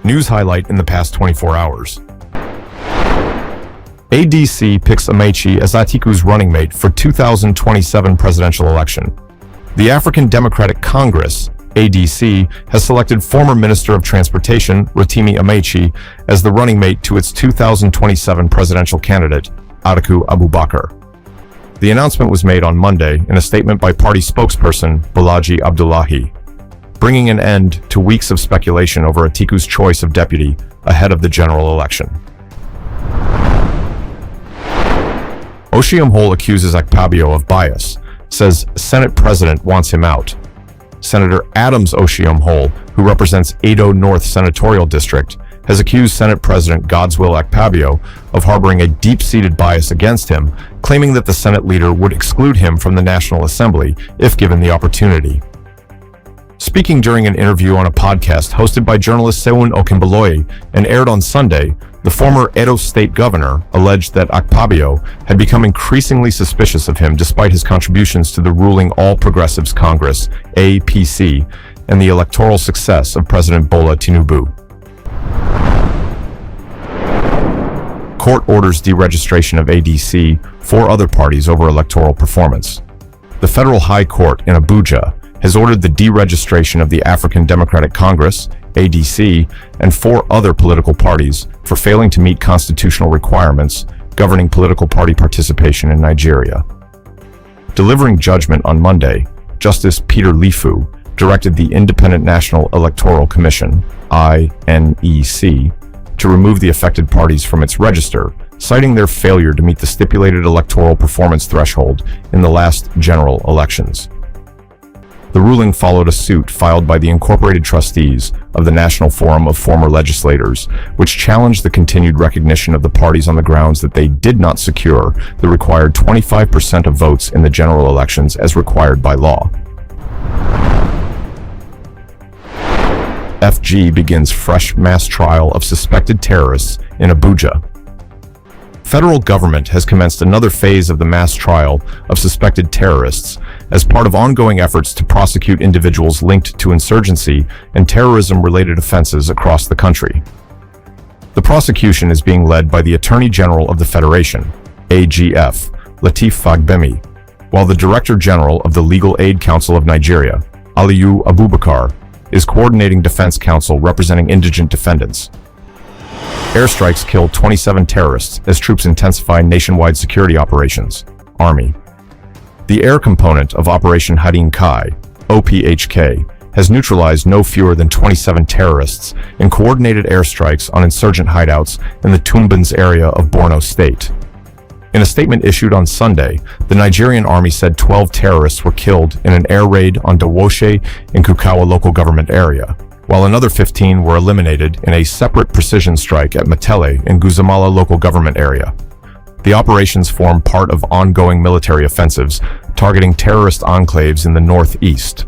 News highlight in the past 24 hours. ADC picks Amaechi as Atiku's running mate for 2027 presidential election. The African Democratic Congress, ADC, has selected former Minister of Transportation Rotimi Amaechi as the running mate to its 2027 presidential candidate, Atiku Abubakar. The announcement was made on Monday in a statement by party spokesperson Bolaji Abdullahi, bringing an end to weeks of speculation over Atiku's choice of deputy ahead of the general election. Oshiomhole accuses Akpabio of bias, says Senate President wants him out. Senator Adams Oshiomhole, who represents Edo North Senatorial District, has accused Senate President Godswill Akpabio of harboring a deep-seated bias against him, claiming that the Senate leader would exclude him from the National Assembly if given the opportunity. Speaking during an interview on a podcast hosted by journalist Sewun Okinbaloye and aired on Sunday, the former Edo State governor alleged that Akpabio had become increasingly suspicious of him despite his contributions to the ruling All Progressives Congress, APC, and the electoral success of President Bola Tinubu. Court orders deregistration of ADC, 4 other parties over electoral performance. The Federal High Court in Abuja has ordered the deregistration of the African Democratic Congress, ADC, and 4 other political parties for failing to meet constitutional requirements governing political party participation in Nigeria. Delivering judgment on Monday, Justice Peter Lifu directed the Independent National Electoral Commission, INEC, to remove the affected parties from its register, citing their failure to meet the stipulated electoral performance threshold in the last general elections. The ruling followed a suit filed by the Incorporated Trustees of the National Forum of Former Legislators, which challenged the continued recognition of the parties on the grounds that they did not secure the required 25% of votes in the general elections as required by law. FG begins fresh mass trial of suspected terrorists in Abuja. Federal government has commenced another phase of the mass trial of suspected terrorists as part of ongoing efforts to prosecute individuals linked to insurgency and terrorism-related offenses across the country. The prosecution is being led by the Attorney General of the Federation, AGF, Lateef Fagbemi, while the Director General of the Legal Aid Council of Nigeria, Aliyu Abubakar, is coordinating defense counsel representing indigent defendants. Airstrikes killed 27 terrorists as troops intensify nationwide security operations, Army. The air component of Operation Hadin Kai, OPHK, has neutralized no fewer than 27 terrorists in coordinated airstrikes on insurgent hideouts in the Tumbans area of Borno State. In a statement issued on Sunday, the Nigerian Army said 12 terrorists were killed in an air raid on Dawoshe in Kukawa local government area, while another 15 were eliminated in a separate precision strike at Matele in Guzamala local government area. The operations form part of ongoing military offensives targeting terrorist enclaves in the northeast.